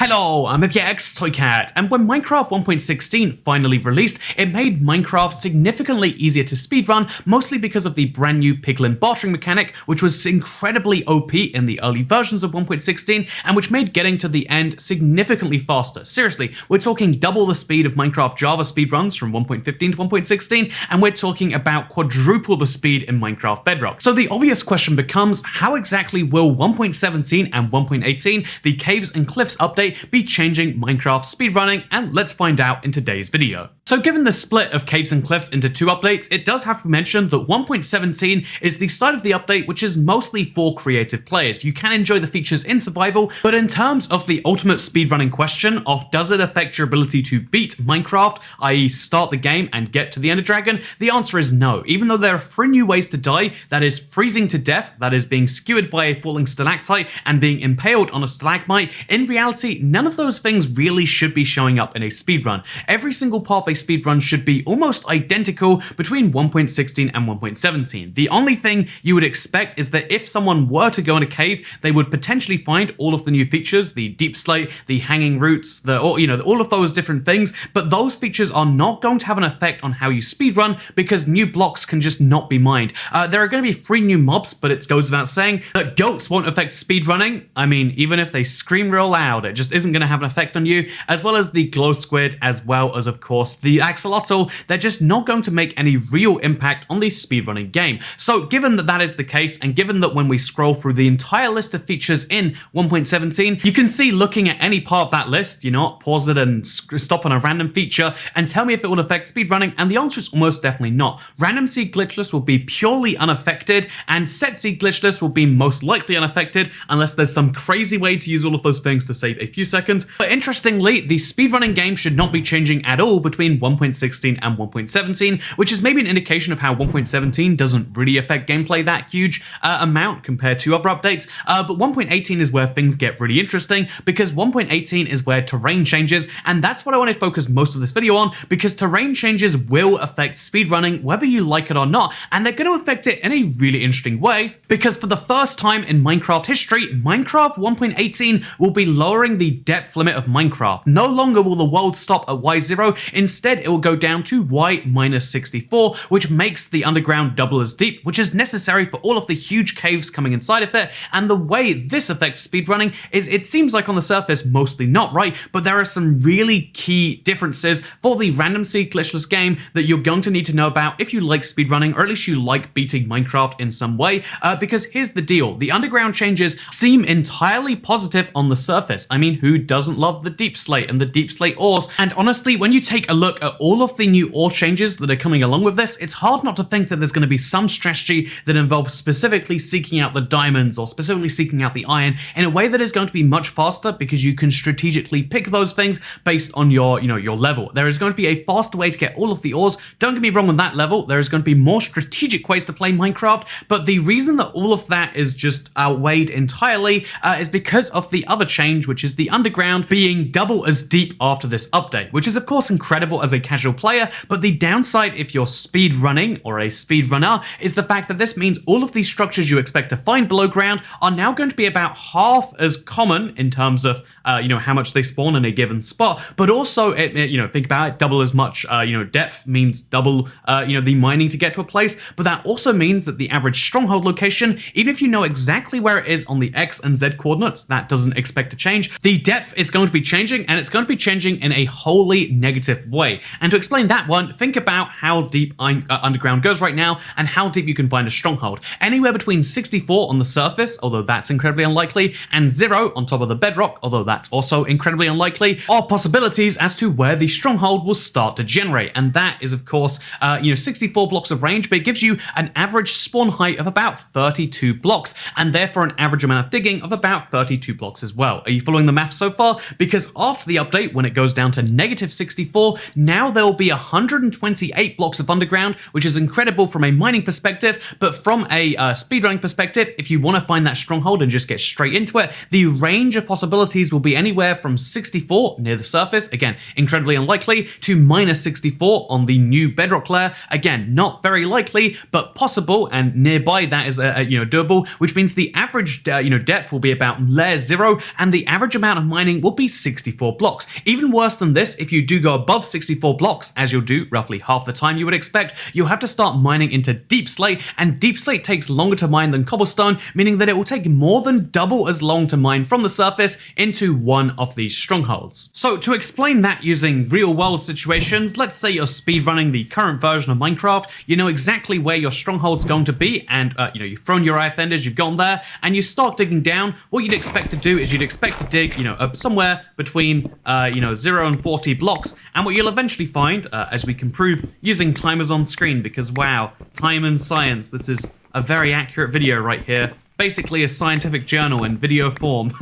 Hello, I'm your ex-Toycat, and when Minecraft 1.16 finally released, it made Minecraft significantly easier to speedrun, mostly because of the brand new piglin bartering mechanic, which was incredibly OP in the early versions of 1.16, and which made getting to the end significantly faster. Seriously, we're talking double the speed of Minecraft Java speedruns from 1.15 to 1.16, and we're talking about quadruple the speed in Minecraft Bedrock. So the obvious question becomes, how exactly will 1.17 and 1.18, the Caves and Cliffs update, be changing Minecraft speedrunning? And let's find out in today's video. So given the split of Caves and Cliffs into two updates, it does have to be mentioned that 1.17 is the side of the update which is mostly for creative players. You can enjoy the features in survival, but in terms of the ultimate speedrunning question of does it affect your ability to beat Minecraft, i.e. start the game and get to the Ender Dragon, the answer is no. Even though there are 3 new ways to die, that is freezing to death, that is being skewered by a falling stalactite, and being impaled on a stalagmite, in reality, none of those things really should be showing up in a speedrun. Every single part of a speedrun should be almost identical between 1.16 and 1.17. The only thing you would expect is that if someone were to go in a cave, they would potentially find all of the new features, the deep slate, the hanging roots, all of those different things, but those features are not going to have an effect on how you speedrun because new blocks can just not be mined. There are going to be 3 new mobs, but it goes without saying that goats won't affect speedrunning. I mean, even if they scream real loud, it just isn't going to have an effect on you, as well as the glow squid, as well as, of course, the axolotl. They're just not going to make any real impact on the speedrunning game. So given that that is the case, and given that when we scroll through the entire list of features in 1.17, you can see looking at any part of that list, pause it and stop on a random feature and tell me if it will affect speedrunning, and the answer is almost definitely not. Random seed glitchless will be purely unaffected, and set seed glitchless will be most likely unaffected unless there's some crazy way to use all of those things to save a few seconds. But interestingly, the speedrunning game should not be changing at all between 1.16 and 1.17, which is maybe an indication of how 1.17 doesn't really affect gameplay that huge amount compared to other updates, but 1.18 is where things get really interesting, because 1.18 is where terrain changes, and that's what I want to focus most of this video on, because terrain changes will affect speedrunning whether you like it or not, and they're going to affect it in a really interesting way, because for the first time in Minecraft history, Minecraft 1.18 will be lowering the depth limit of Minecraft. No longer will the world stop at Y0, instead it will go down to Y-64, which makes the underground double as deep, which is necessary for all of the huge caves coming inside of it. And the way this affects speedrunning is, it seems like on the surface mostly not right, but there are some really key differences for the random seed glitchless game that you're going to need to know about if you like speedrunning, or at least you like beating Minecraft in some way, because here's the deal. The underground changes seem entirely positive on the surface. I mean, who doesn't love the deep slate and the deep slate ores? And honestly, when you take a look at all of the new ore changes that are coming along with this, it's hard not to think that there's going to be some strategy that involves specifically seeking out the diamonds or specifically seeking out the iron in a way that is going to be much faster, because you can strategically pick those things based on your level. There is going to be a faster way to get all of the ores. Don't get me wrong on that level. There is going to be more strategic ways to play Minecraft, but the reason that all of that is just outweighed entirely is because of the other change, which is the underground being double as deep after this update, which is of course incredible as a casual player, but the downside if you're speed running or a speedrunner is the fact that this means all of these structures you expect to find below ground are now going to be about half as common in terms of how much they spawn in a given spot, but also think about it, double as much depth means double the mining to get to a place, but that also means that the average stronghold location, even if you know exactly where it is on the X and Z coordinates, that doesn't expect to change. The depth is going to be changing, and it's going to be changing in a wholly negative way. And to explain that one, think about how deep underground goes right now and how deep you can find a stronghold. Anywhere between 64 on the surface, although that's incredibly unlikely, and 0 on top of the bedrock, although that's also incredibly unlikely, are possibilities as to where the stronghold will start to generate. And that is of course 64 blocks of range, but it gives you an average spawn height of about 32 blocks, and therefore an average amount of digging of about 32 blocks as well. Are you following the math so far? Because after the update, when it goes down to -64, Now there will be 128 blocks of underground, which is incredible from a mining perspective, but from a speedrunning perspective, if you want to find that stronghold and just get straight into it, the range of possibilities will be anywhere from 64 near the surface, again, incredibly unlikely, to minus 64 on the new Bedrock layer, again, not very likely, but possible, and nearby that is doable, which means the average depth will be about layer 0, and the average amount of mining will be 64 blocks. Even worse than this, if you do go above 64 blocks, as you'll do roughly half the time you would expect, you'll have to start mining into Deep Slate, and Deep Slate takes longer to mine than Cobblestone, meaning that it will take more than double as long to mine from the surface into one of these strongholds. So to explain that using real world situations, let's say you're speedrunning the current version of Minecraft, you know exactly where your stronghold's going to be, and you've thrown your ifenders, you've gone there, and you start digging down. What you'd expect to do is you'd expect to dig, somewhere between 0 and 40 blocks, and what you'll eventually find, as we can prove using timers on screen, because wow, time and science, this is a very accurate video right here. Basically a scientific journal in video form.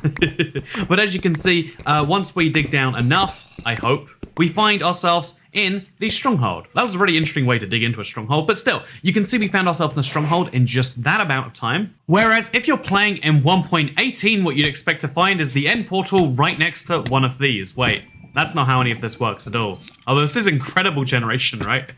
But as you can see, once we dig down enough, I hope, we find ourselves in the stronghold. That was a really interesting way to dig into a stronghold, but still, you can see we found ourselves in a stronghold in just that amount of time. Whereas if you're playing in 1.18, what you'd expect to find is the end portal right next to one of these. Wait, that's not how any of this works at all. Although this is incredible generation, right?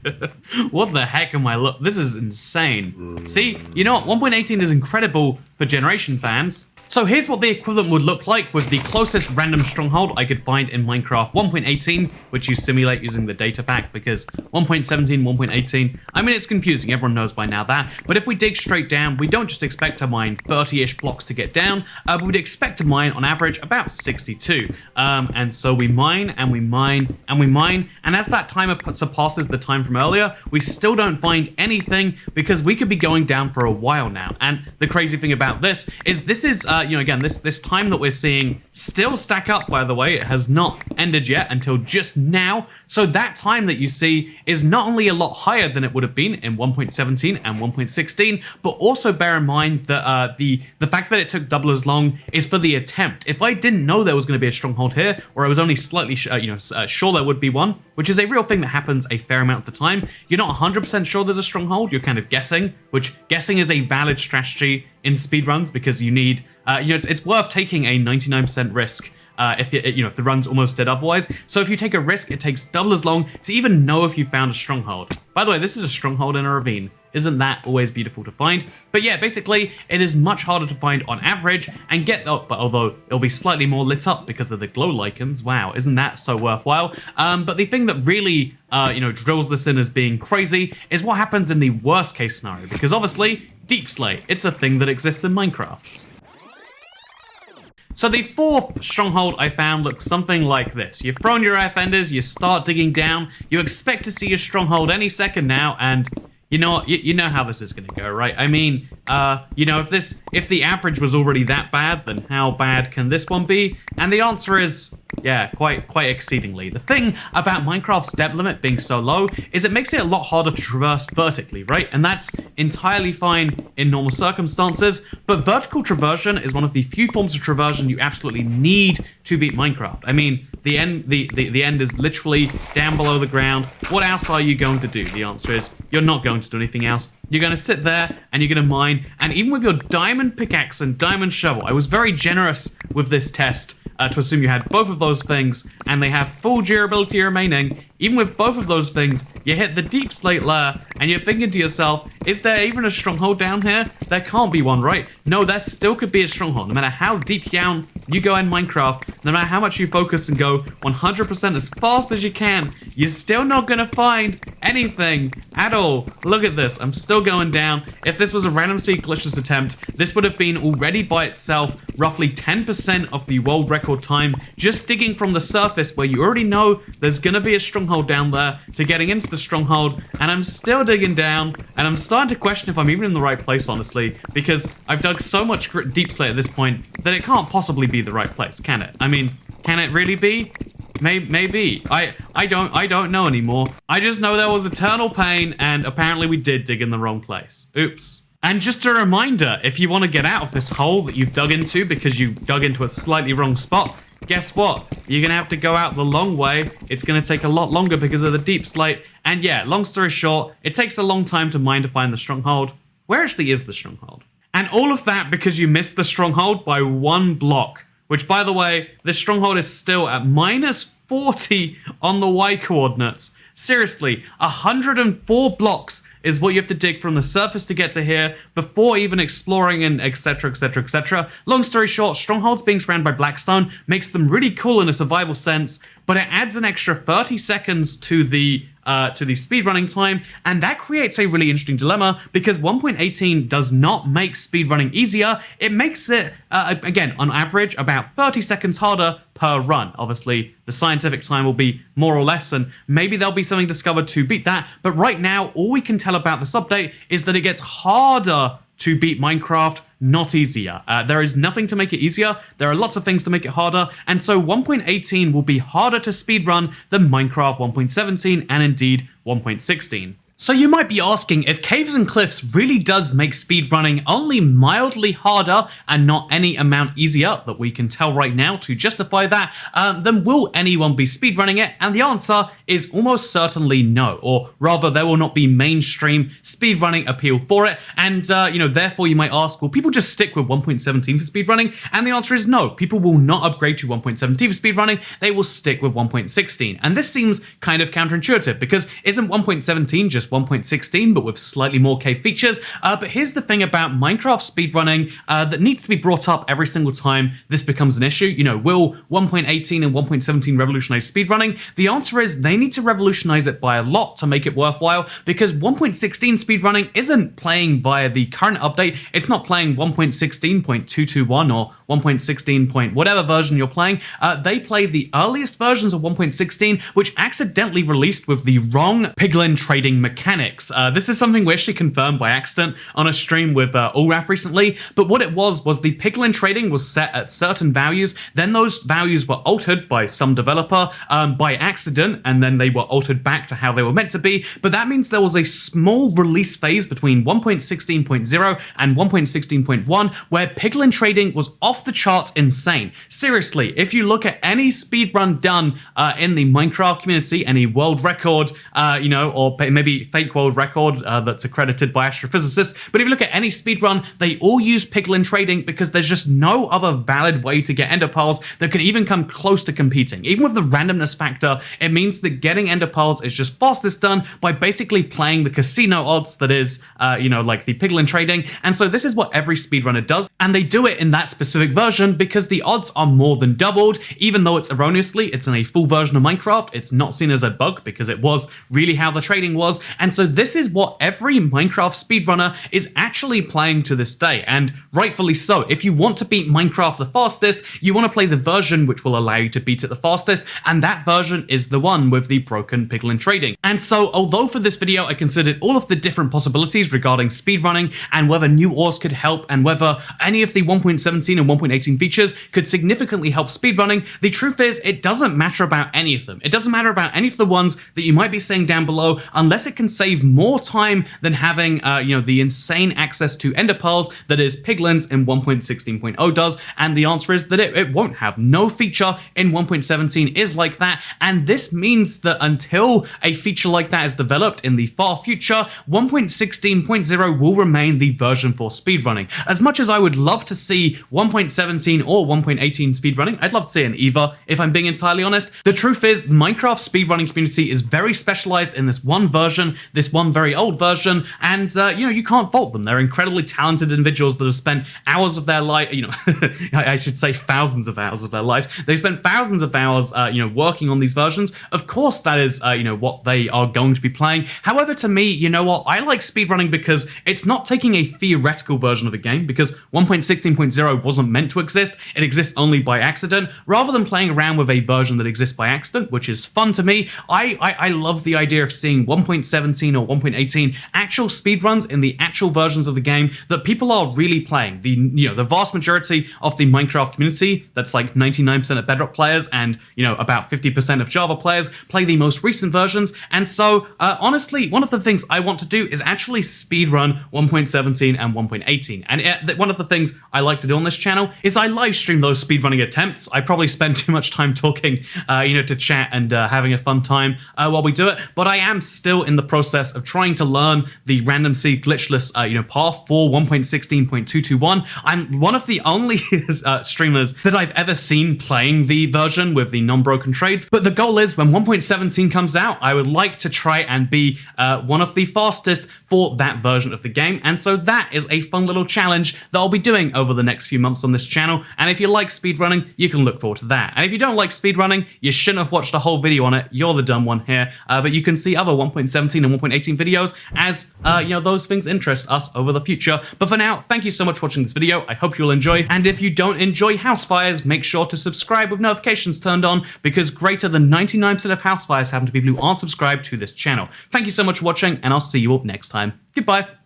What the heck am I look? This is insane. See, you know what? 1.18 is incredible for generation fans. So here's what the equivalent would look like with the closest random stronghold I could find in Minecraft 1.18, which you simulate using the data pack, because 1.17, 1.18, I mean, it's confusing, everyone knows by now that, but if we dig straight down, we don't just expect to mine 30-ish blocks to get down, but we'd expect to mine on average about 62. And so we mine, and we mine, and we mine, and as that timer surpasses the time from earlier, we still don't find anything, because we could be going down for a while now. And the crazy thing about this is again, this time that we're seeing still stack up, by the way. It has not ended yet until just now. So that time that you see is not only a lot higher than it would have been in 1.17 and 1.16, but also bear in mind that the fact that it took double as long is for the attempt. If I didn't know there was going to be a stronghold here, or I was only slightly sure there would be one, which is a real thing that happens a fair amount of the time, you're not 100% sure there's a stronghold, you're kind of guessing, which guessing is a valid strategy in speedruns, because you need it's worth taking a 99% risk if the run's almost dead otherwise. So if you take a risk, it takes double as long to even know if you found a stronghold. By the way, this is a stronghold in a ravine. Isn't that always beautiful to find? But yeah, basically, it is much harder to find on average and get up, but although it'll be slightly more lit up because of the glow lichens. Wow, isn't that so worthwhile? But the thing that really, drills this in as being crazy is what happens in the worst case scenario, because obviously, Deep Slate, it's a thing that exists in Minecraft. So the fourth stronghold I found looks something like this. You've thrown your ifenders, you start digging down, you expect to see a stronghold any second now, and you know what? You know how this is going to go, right? I mean, if the average was already that bad, then how bad can this one be? And the answer is, yeah, quite exceedingly. The thing about Minecraft's depth limit being so low is it makes it a lot harder to traverse vertically, right? And that's entirely fine in normal circumstances, but vertical traversion is one of the few forms of traversion you absolutely need to beat Minecraft. I mean, the end is literally down below the ground. What else are you going to do? The answer is, you're not going to do anything else. You're going to sit there and you're going to mine, and even with your diamond pickaxe and diamond shovel, I was very generous with this test to assume you had both of those things, and they have full durability remaining. Even with both of those things, you hit the Deep Slate layer, and you're thinking to yourself, is there even a stronghold down here? There can't be one, right? No, there still could be a stronghold. No matter how deep down you go in Minecraft, no matter how much you focus and go 100% as fast as you can, you're still not gonna find anything at all. Look at this, I'm still going down. If this was a random seed glitchless attempt, this would have been already by itself roughly 10% of the world record time, just digging from the surface where you already know there's gonna be a stronghold down there, to getting into the stronghold, and I'm still digging down, and I'm starting to question if I'm even in the right place, honestly, because I've dug so much Deep Slate at this point that it can't possibly be the right place, can it? I mean, can it really be? Maybe. I don't know anymore. I just know there was eternal pain, and apparently we did dig in the wrong place. Oops. And just a reminder, if you want to get out of this hole that you've dug into because you dug into a slightly wrong spot, guess what? you're gonna have to go out the long way. It's gonna take a lot longer because of the deep slate. And yeah, long story short, it takes a long time to mine to find the Stronghold. Where actually is the Stronghold? And all of that because you missed the Stronghold by 1 block. Which, by the way, the Stronghold is still at -40 on the Y coordinates. Seriously, 104 blocks is what you have to dig from the surface to get to here before even exploring and etc, etc, etc. Long story short, Strongholds being surrounded by Blackstone makes them really cool in a survival sense, but it adds an extra 30 seconds to the speedrunning time, and that creates a really interesting dilemma because 1.18 does not make speedrunning easier. It makes it, again, on average, about 30 seconds harder per run. Obviously, the scientific time will be more or less, and maybe there'll be something discovered to beat that, but right now, all we can tell about this update is that it gets harder to beat Minecraft, not easier. There is nothing to make it easier. There are lots of things to make it harder, and so 1.18 will be harder to speedrun than Minecraft 1.17 and indeed 1.16. So you might be asking, if Caves and Cliffs really does make speedrunning only mildly harder and not any amount easier that we can tell right now to justify that, then will anyone be speedrunning it? And the answer is almost certainly no, or rather there will not be mainstream speedrunning appeal for it, and therefore you might ask, will people just stick with 1.17 for speedrunning? And the answer is no, people will not upgrade to 1.17 for speedrunning, they will stick with 1.16. And this seems kind of counterintuitive, because isn't 1.17 just 1.16 but with slightly more cave features? But here's the thing about Minecraft speedrunning that needs to be brought up every single time this becomes an issue. Will 1.18 and 1.17 revolutionize speedrunning? The answer is they need to revolutionize it by a lot to make it worthwhile, because 1.16 speedrunning isn't playing via the current update. It's not playing 1.16.221 or 1.16. Whatever version you're playing. They play the earliest versions of 1.16, which accidentally released with the wrong piglin trading mechanics. This is something we actually confirmed by accident on a stream with Allrap recently, but what it was the piglin trading was set at certain values, then those values were altered by some developer by accident, and then they were altered back to how they were meant to be, but that means there was a small release phase between 1.16.0 and 1.16.1 where piglin trading was off the charts insane. Seriously, if you look at any speedrun done in the Minecraft community, any world record, or maybe fake world record that's accredited by astrophysicists, but if you look at any speedrun, they all use piglin trading because there's just no other valid way to get ender pearls that can even come close to competing. Even with the randomness factor, it means that getting ender pearls is just fastest done by basically playing the casino odds that is, like the piglin trading, and so this is what every speedrunner does, and they do it in that specific version because the odds are more than doubled, even though it's erroneously, it's in a full version of Minecraft, it's not seen as a bug because it was really how the trading was, and so this is what every Minecraft speedrunner is actually playing to this day, and rightfully so. If you want to beat Minecraft the fastest, you want to play the version which will allow you to beat it the fastest, and that version is the one with the broken piglin trading. And so, although for this video I considered all of the different possibilities regarding speedrunning and whether new ores could help and whether any of the 1.17 and 1.18 features could significantly help speedrunning, the truth is it doesn't matter about any of them. It doesn't matter about any of the ones that you might be saying down below unless it can save more time than having the insane access to ender pearls that is piglins in 1.16.0 does, and the answer is that it won't have. No feature in 1.17 is like that, and this means that until a feature like that is developed in the far future, 1.16.0 will remain the version for speedrunning. As much as I would love to see 1.17 or 1.18 speedrunning, I'd love to see an either, if I'm being entirely honest. The truth is, the Minecraft speedrunning community is very specialized in this one version, this one very old version, and you can't fault them. They're incredibly talented individuals that have spent hours of their life, I should say thousands of hours of their lives. They've spent thousands of hours, working on these versions. Of course, that is, what they are going to be playing. However, to me, you know what? I like speedrunning because it's not taking a theoretical version of a game, because 1.16.0 wasn't meant to exist. It exists only by accident. Rather than playing around with a version that exists by accident, which is fun to me, I love the idea of seeing 1.17 or 1.18 actual speedruns in the actual versions of the game that people are really playing. The vast majority of the Minecraft community, that's like 99% of Bedrock players and, about 50% of Java players, play the most recent versions. And so, honestly, one of the things I want to do is actually speedrun 1.17 and 1.18. And one of the things things I like to do on this channel is I live stream those speedrunning attempts. I probably spend too much time talking, to chat and having a fun time while we do it, but I am still in the process of trying to learn the random seed glitchless, path for 1.16.221. I'm one of the only streamers that I've ever seen playing the version with the non-broken trades, but the goal is when 1.17 comes out, I would like to try and be one of the fastest for that version of the game, and so that is a fun little challenge that I'll be doing over the next few months on this channel, and if you like speedrunning, you can look forward to that. And if you don't like speedrunning, you shouldn't have watched a whole video on it, you're the dumb one here, but you can see other 1.17 and 1.18 videos as, those things interest us over the future. But for now, thank you so much for watching this video, I hope you'll enjoy, and if you don't enjoy house fires, make sure to subscribe with notifications turned on, because greater than 99% of house fires happen to people who aren't subscribed to this channel. Thank you so much for watching, and I'll see you all next time. Goodbye.